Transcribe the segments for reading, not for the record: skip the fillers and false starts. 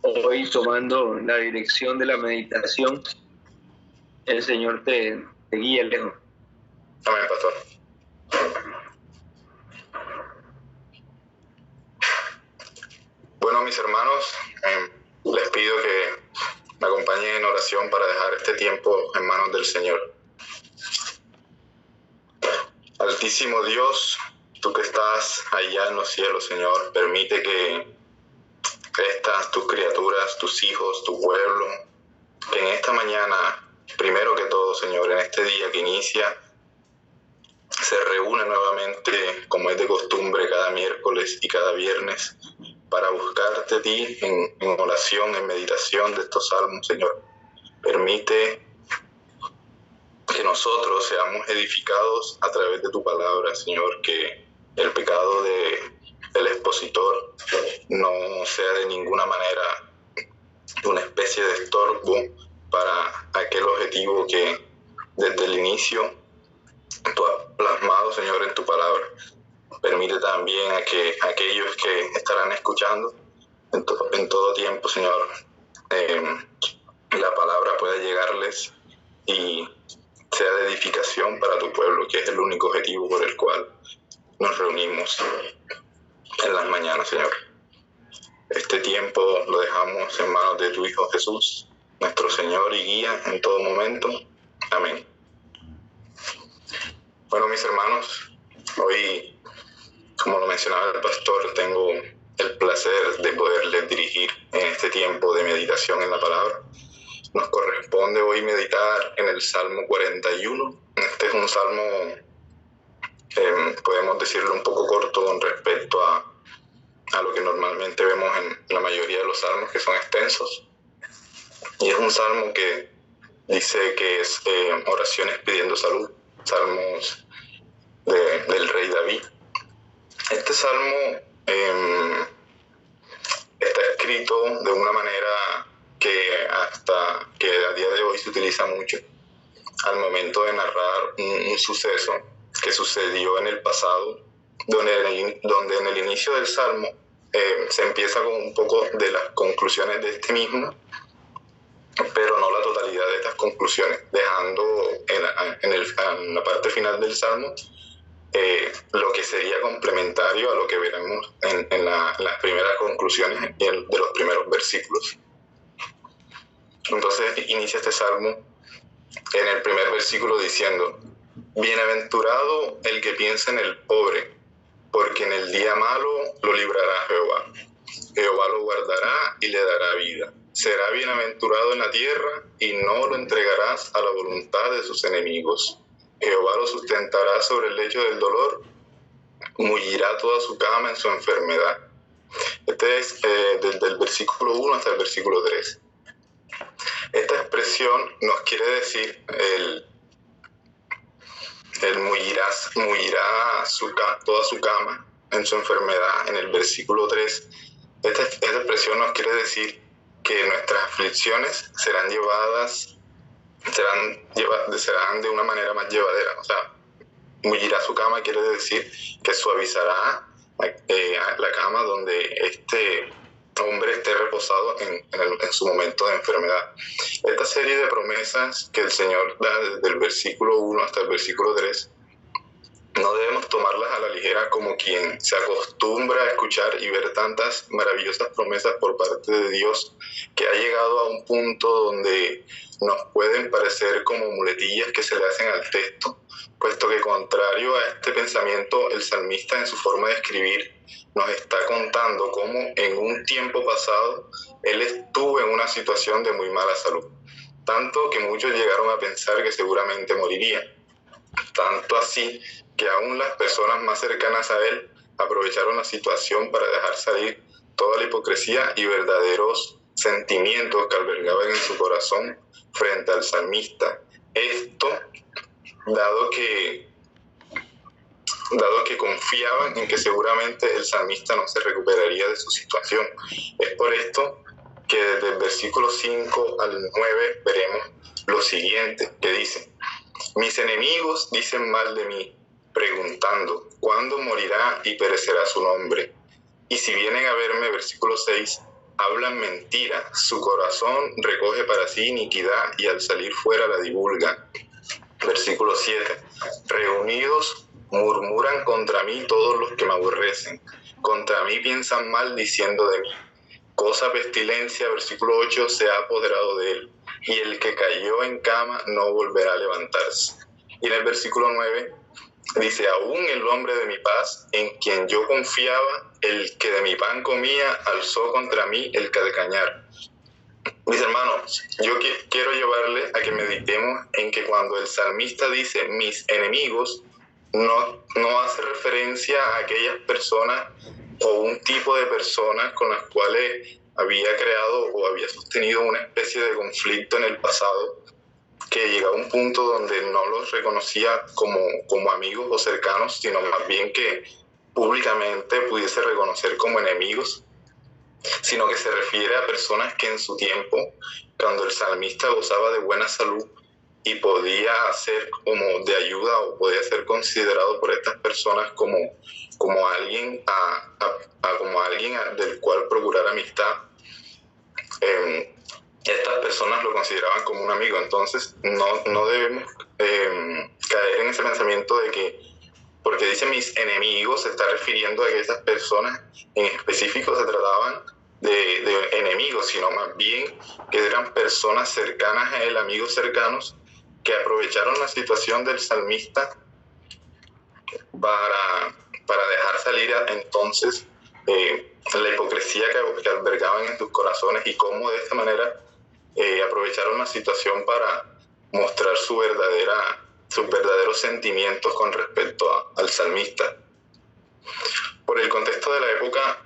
hoy tomando la dirección de la meditación, el Señor te guíe lejos. Amén, pastor. Bueno, mis hermanos, les pido que me acompañen en oración para dejar este tiempo en manos del Señor. Altísimo Dios, tú que estás allá en los cielos, Señor, permite que estas, tus criaturas, tus hijos, tu pueblo, que en esta mañana, primero que todo, Señor, en este día que inicia, se reúne nuevamente, como es de costumbre, cada miércoles y cada viernes, para buscarte a ti en oración, en meditación de estos salmos, Señor. Permite que nosotros seamos edificados a través de tu palabra, Señor, que el pecado del expositor no sea de ninguna manera una especie de estorbo para aquel objetivo que desde el inicio tú has plasmado, Señor, en tu palabra. Permite también a que aquellos que estarán escuchando en todo tiempo, Señor, la palabra pueda llegarles y sea de edificación para tu pueblo, que es el único objetivo por el cual nos reunimos en las mañanas, Señor. Este tiempo lo dejamos en manos de tu Hijo Jesús, nuestro Señor y guía en todo momento. Amén. Bueno, mis hermanos, hoy, como lo mencionaba el pastor, tengo el placer de poderles dirigir en este tiempo de meditación en la palabra. Nos corresponde hoy meditar en el Salmo 41. Este es un salmo, podemos decirlo, un poco corto con respecto a lo que normalmente vemos en la mayoría de los salmos, que son extensos. Y es un salmo que dice que es oraciones pidiendo salud, salmos del rey David. Este salmo está escrito de una manera que a día de hoy se utiliza mucho al momento de narrar un suceso que sucedió en el pasado, donde en el inicio del salmo se empieza con un poco de las conclusiones de este mismo, pero no la totalidad de estas conclusiones, dejando en la parte final del salmo lo que sería complementario a lo que veremos en las primeras conclusiones de los primeros versículos. Entonces inicia este salmo en el primer versículo diciendo: bienaventurado el que piensa en el pobre, porque en el día malo lo librará Jehová. Jehová lo guardará y le dará vida. Será bienaventurado en la tierra y no lo entregarás a la voluntad de sus enemigos. Jehová lo sustentará sobre el lecho del dolor, mullirá toda su cama en su enfermedad. Este es desde el versículo 1 hasta el versículo 3. Esta expresión nos quiere decir el mullirá toda su cama en su enfermedad. En el versículo 3, esta expresión nos quiere decir que nuestras aflicciones serán de una manera más llevadera. O sea, mullirá su cama quiere decir que suavizará la cama donde este hombre esté reposado en su momento de enfermedad. Esta serie de promesas que el Señor da desde el versículo 1 hasta el versículo 3, no debemos tomarlas a la ligera como quien se acostumbra a escuchar y ver tantas maravillosas promesas por parte de Dios, que ha llegado a un punto donde nos pueden parecer como muletillas que se le hacen al texto, puesto que contrario a este pensamiento, el salmista en su forma de escribir nos está contando cómo en un tiempo pasado él estuvo en una situación de muy mala salud, tanto que muchos llegaron a pensar que seguramente moriría. Tanto así que aún las personas más cercanas a él aprovecharon la situación para dejar salir toda la hipocresía y verdaderos sentimientos que albergaban en su corazón frente al salmista. Esto dado que confiaban en que seguramente el salmista no se recuperaría de su situación. Es por esto que desde el versículo 5 al 9 veremos lo siguiente, que dice: mis enemigos dicen mal de mí, preguntando, ¿cuándo morirá y perecerá su nombre? Y si vienen a verme, versículo 6, hablan mentira, su corazón recoge para sí iniquidad y al salir fuera la divulgan. Versículo 7. Reunidos murmuran contra mí todos los que me aborrecen, contra mí piensan mal diciendo de mí. Cosa pestilencia, versículo 8, se ha apoderado de él, y el que cayó en cama no volverá a levantarse. Y en el versículo 9 dice, aún el hombre de mi paz, en quien yo confiaba, el que de mi pan comía, alzó contra mí el calcañar. Mis hermanos, yo quiero llevarle a que meditemos en que cuando el salmista dice mis enemigos, no hace referencia a aquellas personas o un tipo de personas con las cuales había creado o había sostenido una especie de conflicto en el pasado, que llegaba a un punto donde no los reconocía como amigos o cercanos, sino más bien que públicamente pudiese reconocer como enemigos, sino que se refiere a personas que en su tiempo, cuando el salmista gozaba de buena salud y podía ser como de ayuda o podía ser considerado por estas personas como alguien como alguien del cual procurar amistad, estas personas lo consideraban como un amigo. Entonces no debemos caer en ese pensamiento de que porque dice mis enemigos se está refiriendo a que esas personas en específico se trataban de enemigos, sino más bien que eran personas cercanas a él, amigos cercanos, que aprovecharon la situación del salmista para dejar salir entonces la hipocresía que albergaban en sus corazones y cómo de esta manera aprovecharon la situación para mostrar sus verdaderos sentimientos con respecto al salmista. Por el contexto de la época,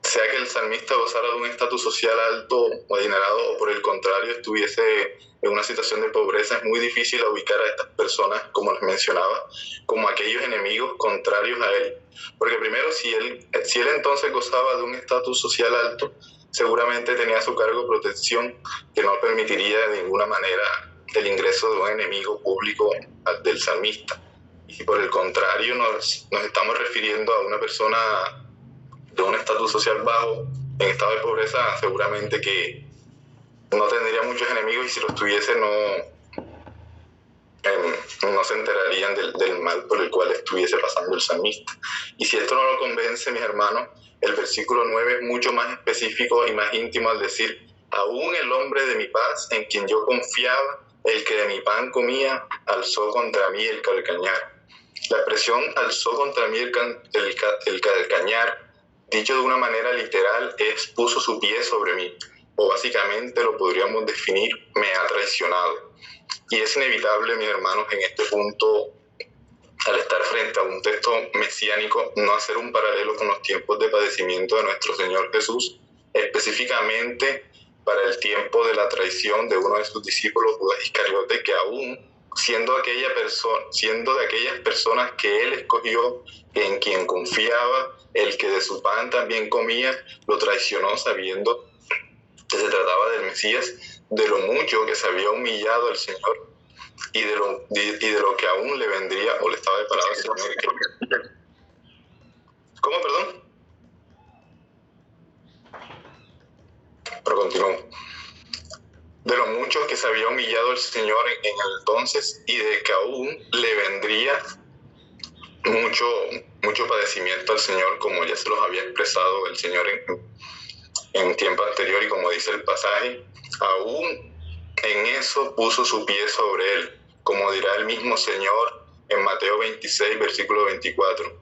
sea que el salmista gozara de un estatus social alto o adinerado o por el contrario estuviese en una situación de pobreza, es muy difícil ubicar a estas personas, como les mencionaba, como aquellos enemigos contrarios a él. Porque primero, si él entonces gozaba de un estatus social alto, seguramente tenía a su cargo protección que no permitiría de ninguna manera el ingreso de un enemigo público del salmista. Y si por el contrario nos estamos refiriendo a una persona de un estatus social bajo, en estado de pobreza, seguramente que no tendría muchos enemigos y si los tuviese no se enterarían del mal por el cual estuviese pasando el salmista. Y si esto no lo convence, mis hermanos, el versículo 9 es mucho más específico y más íntimo al decir, aún el hombre de mi paz, en quien yo confiaba, el que de mi pan comía, alzó contra mí el calcañar. La expresión alzó contra mí el calcañar, dicho de una manera literal, es puso su pie sobre mí, o básicamente lo podríamos definir, me ha traicionado. Y es inevitable, mis hermanos, en este punto, al estar frente a un texto mesiánico, no hacer un paralelo con los tiempos de padecimiento de nuestro Señor Jesús, específicamente para el tiempo de la traición de uno de sus discípulos, Judas Iscariote, que aún siendo de aquellas personas que él escogió, en quien confiaba, el que de su pan también comía, lo traicionó sabiendo que se trataba del Mesías, de lo mucho que se había humillado al Señor y de lo que aún le vendría o le estaba deparado al Señor. ¿Cómo, perdón? Pero continúo. De lo mucho que se había humillado el Señor en el entonces y de que aún le vendría mucho padecimiento al Señor, como ya se los había expresado el Señor en tiempo anterior y como dice el pasaje, aún en eso puso su pie sobre él, como dirá el mismo Señor en Mateo 26, versículo 24.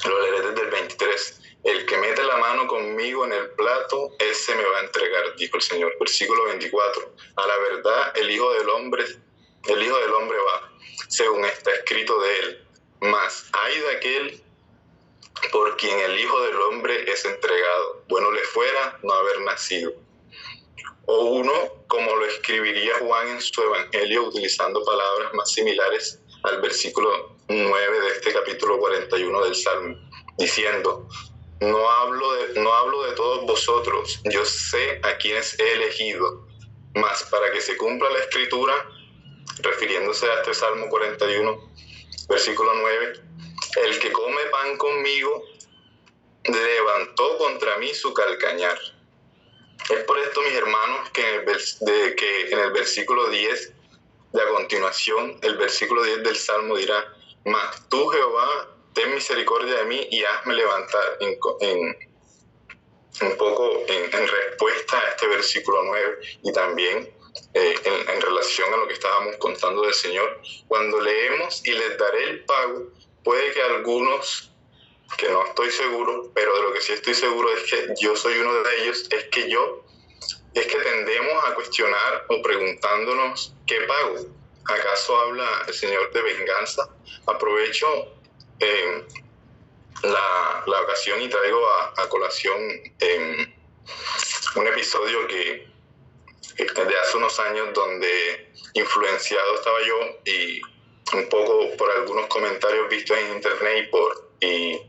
Lo leeré desde el 23. El que mete la mano conmigo en el plato, ese me va a entregar, dijo el Señor. Versículo 24. A la verdad, el Hijo del Hombre va, según está escrito de él. Mas hay de aquel por quien el Hijo del Hombre es entregado. Bueno le fuera no haber nacido. O uno, como lo escribiría Juan en su Evangelio, utilizando palabras más similares al versículo 9 de este capítulo 41 del Salmo, diciendo, no hablo de todos vosotros, yo sé a quienes he elegido, mas para que se cumpla la Escritura, refiriéndose a este Salmo 41, versículo 9, el que come pan conmigo levantó contra mí su calcañar. Es por esto, mis hermanos, que en el versículo 10, de a continuación, el versículo 10 del Salmo dirá: mas tú, Jehová, ten misericordia de mí y hazme levantar, un poco en respuesta a este versículo 9 y también en relación a lo que estábamos contando del Señor. Cuando leemos y les daré el pago, puede que algunos, que no estoy seguro, pero de lo que sí estoy seguro es que yo soy uno de ellos, es que tendemos a cuestionar o preguntándonos: ¿qué pago? ¿Acaso habla el Señor de venganza? Aprovecho la ocasión y traigo a colación un episodio que de hace unos años, donde influenciado estaba yo y un poco por algunos comentarios vistos en internet y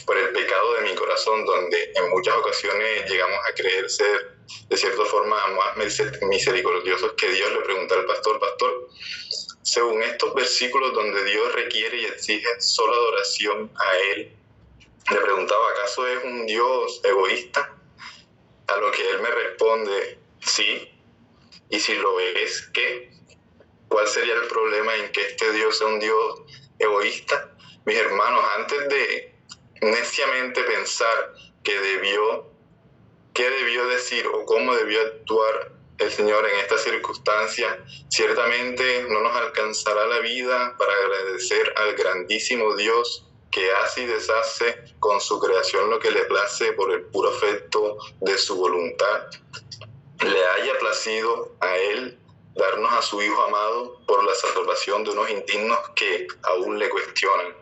por el pecado de mi corazón, donde en muchas ocasiones llegamos a creer ser de cierta forma más misericordiosos que Dios. Le pregunté al pastor: según estos versículos donde Dios requiere y exige solo adoración a Él, le preguntaba: ¿acaso es un Dios egoísta? A lo que Él me responde: sí. Y si lo es, ¿qué? ¿Cuál sería el problema en que este Dios sea un Dios egoísta? Mis hermanos, antes de neciamente pensar qué debió decir o cómo debió actuar el Señor en esta circunstancia, ciertamente no nos alcanzará la vida para agradecer al grandísimo Dios que hace y deshace con su creación lo que le place por el puro afecto de su voluntad. Le haya placido a Él darnos a su Hijo amado por la salvación de unos indignos que aún le cuestionan.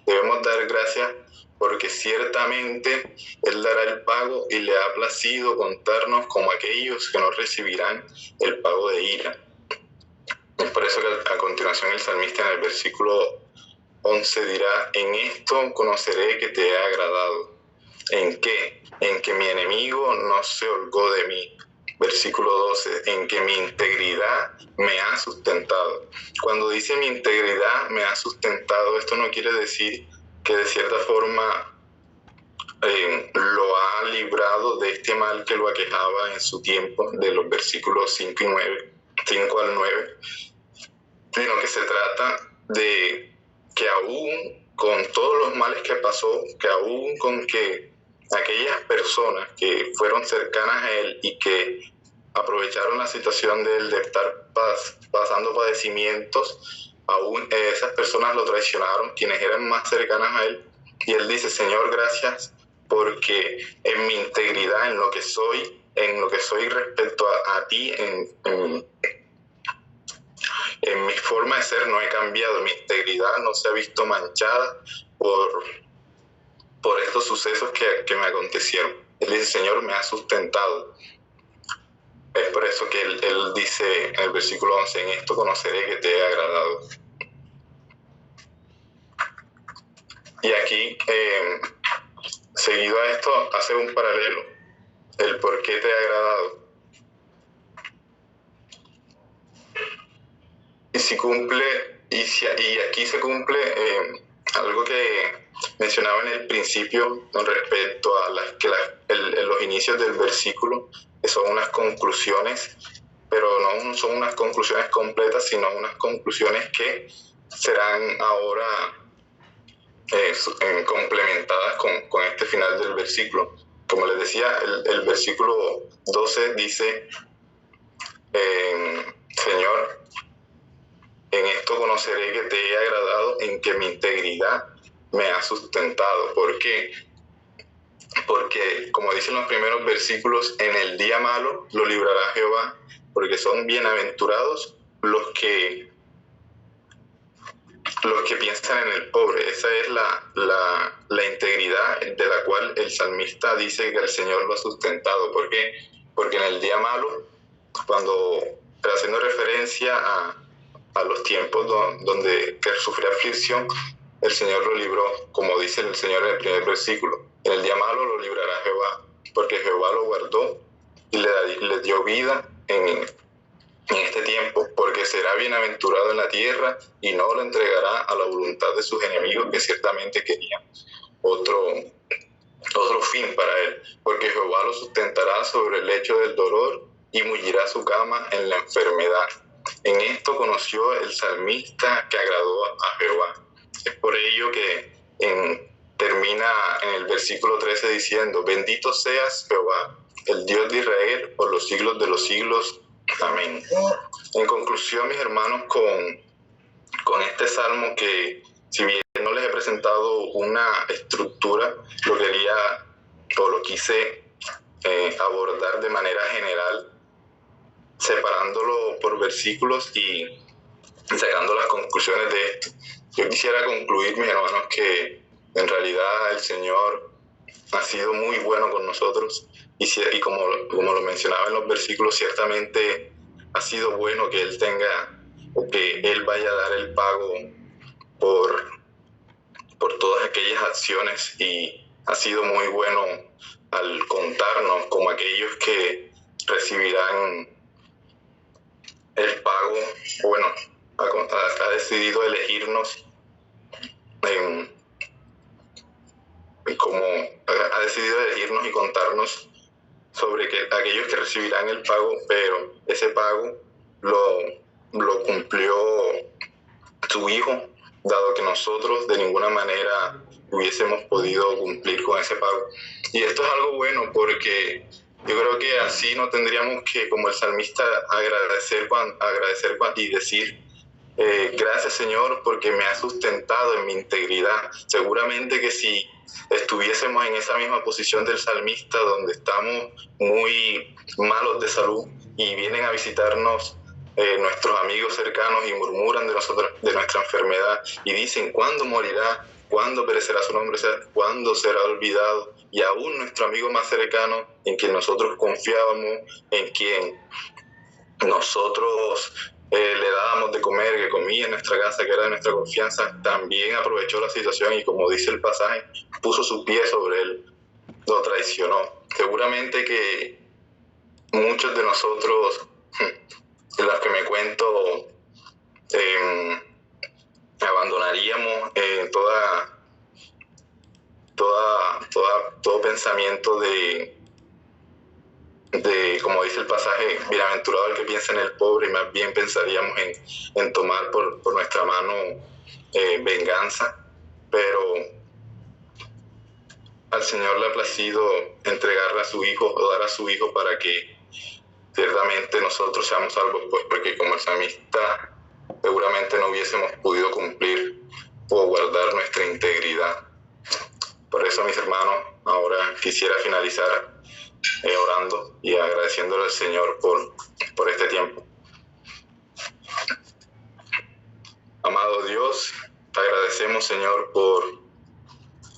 Debemos dar gracias porque ciertamente Él dará el pago y le ha placido contarnos como aquellos que no recibirán el pago de ira. Es por eso que a continuación el salmista en el versículo 11 dirá: en esto conoceré que te he agradado. ¿En qué? En que mi enemigo no se holgó de mí. Versículo 12, en que mi integridad me ha sustentado. Cuando dice mi integridad me ha sustentado, esto no quiere decir que de cierta forma lo ha librado de este mal que lo aquejaba en su tiempo, de los versículos 5 al 9, sino que se trata de que aún con todos los males que pasó, que aún con que aquellas personas que fueron cercanas a él y que aprovecharon la situación de él de estar pasando padecimientos, aún esas personas lo traicionaron, quienes eran más cercanas a él. Y él dice: Señor, gracias porque en mi integridad, en lo que soy respecto a ti, en mi forma de ser no he cambiado, mi integridad no se ha visto manchada por estos sucesos que me acontecieron. Él dice: Señor, me ha sustentado. Es por eso que él dice en el versículo 11: en esto conoceré que te he agradado. Y aquí, seguido a esto, hace un paralelo: el por qué te ha agradado. Y aquí se cumple algo que mencionaba en el principio con respecto a los inicios del versículo, que son unas conclusiones, pero no son unas conclusiones completas, sino unas conclusiones que serán ahora complementadas con este final del versículo. Como les decía, el versículo 12 dice: Señor, en esto conoceré que te he agradado, en que mi integridad me ha sustentado. ¿Por qué? Porque, como dicen los primeros versículos, en el día malo lo librará Jehová, porque son bienaventurados los que piensan en el pobre. Esa es la integridad de la cual el salmista dice que el Señor lo ha sustentado. ¿Por qué? Porque en el día malo, haciendo referencia a los tiempos donde él sufrió aflicción, el Señor lo libró, como dice el Señor en el primer versículo: en el día malo lo librará Jehová, porque Jehová lo guardó y le dio vida en este tiempo, porque será bienaventurado en la tierra y no lo entregará a la voluntad de sus enemigos, que ciertamente querían otro otro fin para él, porque Jehová lo sustentará sobre el lecho del dolor y mullirá su cama en la enfermedad. En esto conoció el salmista que agradó a Jehová. Es por ello que termina en el versículo 13 diciendo: bendito seas Jehová, el Dios de Israel, por los siglos de los siglos. Amén. En conclusión, mis hermanos, con este salmo, que si bien no les he presentado una estructura, lo quise abordar de manera general, separándolo por versículos y sacando las conclusiones de esto. Yo quisiera concluir, mis hermanos, que en realidad el Señor ha sido muy bueno con nosotros, y como lo mencionaba en los versículos, ciertamente ha sido bueno que Él que Él vaya a dar el pago por todas aquellas acciones, y ha sido muy bueno al contarnos como aquellos que recibirán el pago. Bueno, ha decidido elegirnos ha decidido elegirnos y contarnos sobre aquellos que recibirán el pago, pero ese pago lo cumplió su Hijo, dado que nosotros de ninguna manera hubiésemos podido cumplir con ese pago. Y esto es algo bueno, porque yo creo que así no tendríamos que, como el salmista, agradecer y decir: gracias, Señor, porque me has sustentado en mi integridad. Seguramente que si estuviésemos en esa misma posición del salmista, donde estamos muy malos de salud y vienen a visitarnos nuestros amigos cercanos y murmuran de nosotros, de nuestra enfermedad, y dicen: ¿cuándo morirá? ¿Cuándo perecerá su nombre? ¿Cuándo será olvidado? Y aún nuestro amigo más cercano, en quien nosotros confiábamos, en quien nosotros le dábamos de comer, que comía en nuestra casa, que era de nuestra confianza, también aprovechó la situación y, como dice el pasaje, puso su pie sobre él, lo traicionó. Seguramente que muchos de nosotros, de los que me cuento, abandonaríamos todo pensamiento de, como dice el pasaje, bienaventurado el que piensa en el pobre, y más bien pensaríamos en tomar por nuestra mano venganza. Pero al Señor le ha placido entregarle a su Hijo, o dar a su Hijo, para que ciertamente nosotros seamos salvos, pues, porque como el salmista seguramente no hubiésemos podido cumplir o guardar nuestra integridad. Por eso, mis hermanos, ahora quisiera finalizar orando y agradeciéndole al Señor por este tiempo. Amado Dios, te agradecemos, Señor, por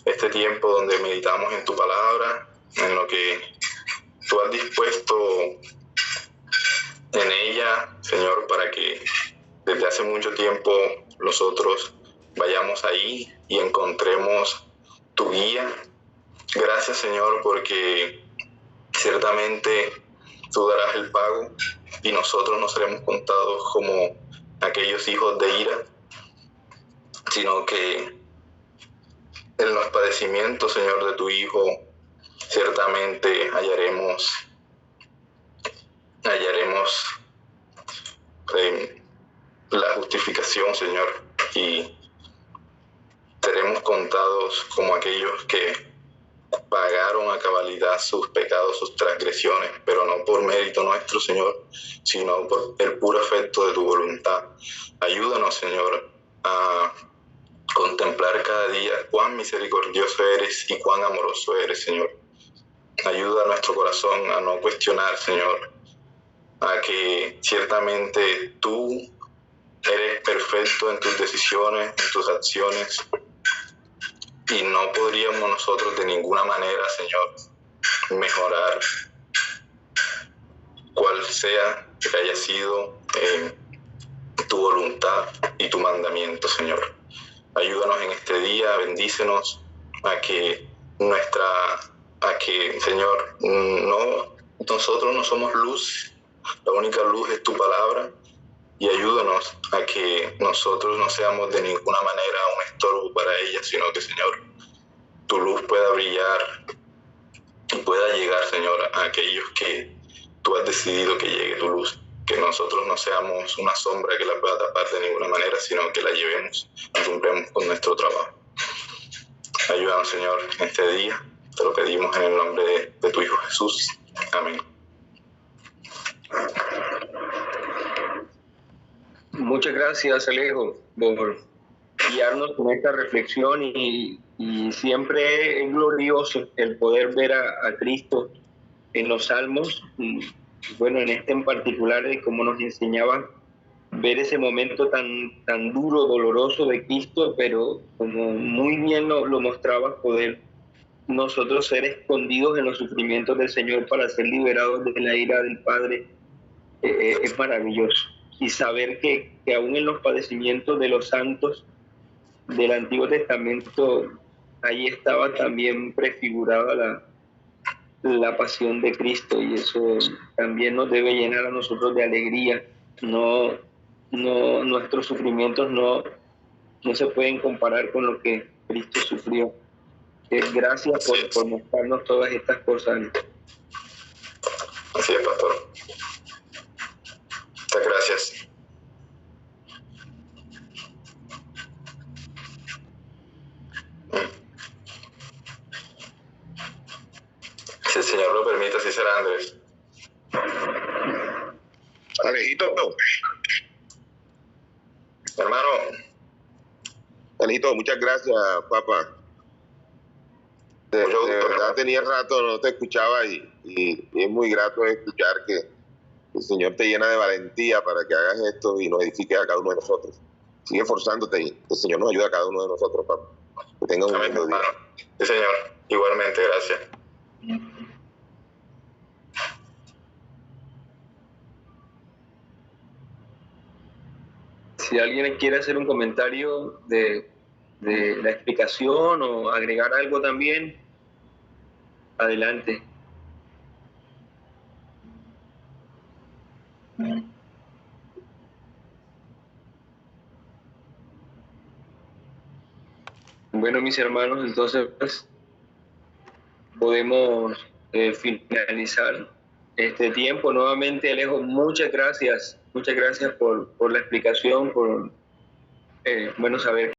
este tiempo donde meditamos en tu palabra, en lo que tú has dispuesto en ella, Señor, para que desde hace mucho tiempo nosotros vayamos ahí y encontremos tu guía. Gracias, Señor, porque ciertamente tú darás el pago y nosotros no seremos contados como aquellos hijos de ira, sino que en los padecimientos, Señor, de tu Hijo, ciertamente hallaremos la justificación, Señor, y seremos contados como aquellos que pagaron a cabalidad sus pecados, sus transgresiones, pero no por mérito nuestro, Señor, sino por el puro afecto de tu voluntad. Ayúdanos, Señor, a contemplar cada día cuán misericordioso eres y cuán amoroso eres, Señor. Ayuda a nuestro corazón a no cuestionar, Señor, a que ciertamente tú eres perfecto en tus decisiones, en tus acciones, y no podríamos nosotros de ninguna manera, Señor, mejorar cual sea que haya sido tu voluntad y tu mandamiento, Señor. Ayúdanos en este día, bendícenos a que Señor, nosotros no somos luz, la única luz es tu palabra, y ayúdanos a que nosotros no seamos de ninguna manera un estorbo para ella, sino que, Señor, tu luz pueda brillar y pueda llegar, Señor, a aquellos que tú has decidido que llegue tu luz. Que nosotros no seamos una sombra que la pueda tapar de ninguna manera, sino que la llevemos y cumplamos con nuestro trabajo. Ayúdanos, Señor, en este día. Te lo pedimos en el nombre de tu Hijo Jesús. Amén. Muchas gracias, Alejo, por guiarnos con esta reflexión y siempre es glorioso el poder ver a Cristo en los salmos. Y bueno, en este en particular, como nos enseñaba, ver ese momento tan duro, doloroso de Cristo, pero como muy bien lo mostraba, poder nosotros ser escondidos en los sufrimientos del Señor para ser liberados de la ira del Padre, es maravilloso. Y saber que aún en los padecimientos de los santos del Antiguo Testamento, ahí estaba también prefigurada la pasión de Cristo, y eso también nos debe llenar a nosotros de alegría. Nuestros sufrimientos no se pueden comparar con lo que Cristo sufrió. Gracias por mostrarnos todas estas cosas. Así es, pastor. Muchas gracias. Si el Señor lo permite, así será, Andrés. Alejito, Hermano. Alejito, muchas gracias, papá. De verdad tenía rato, no te escuchaba y es muy grato escuchar que el Señor te llena de valentía para que hagas esto y nos edifique a cada uno de nosotros. Sigue esforzándote y el Señor nos ayuda a cada uno de nosotros, papá. Que tengas un lindo día. Sí, Señor. Igualmente, gracias. Si alguien quiere hacer un comentario de la explicación o agregar algo también, adelante. Bueno, mis hermanos, entonces pues, podemos finalizar este tiempo. Nuevamente, Alejo, muchas gracias por la explicación, por bueno saber